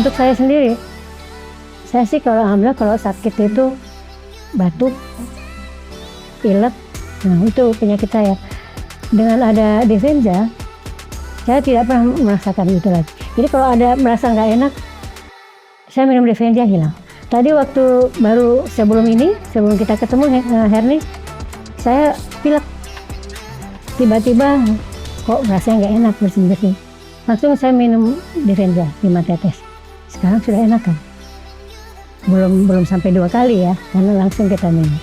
untuk saya sendiri, saya sih alhamdulillah kalau sakit itu batuk, pilek, nah itu penyakit saya. Dengan ada Defenza, saya tidak pernah merasakan itu lagi. Jadi kalau ada merasa nggak enak, saya minum Defenza hilang. Tadi waktu baru sebelum kita ketemu Herni, saya pilek. Tiba-tiba kok rasanya nggak enak bersin-bersin. Langsung saya minum Defenza 5 tetes. Sekarang sudah enak kan? Belum sampai 2 kali ya, karena langsung kita minum.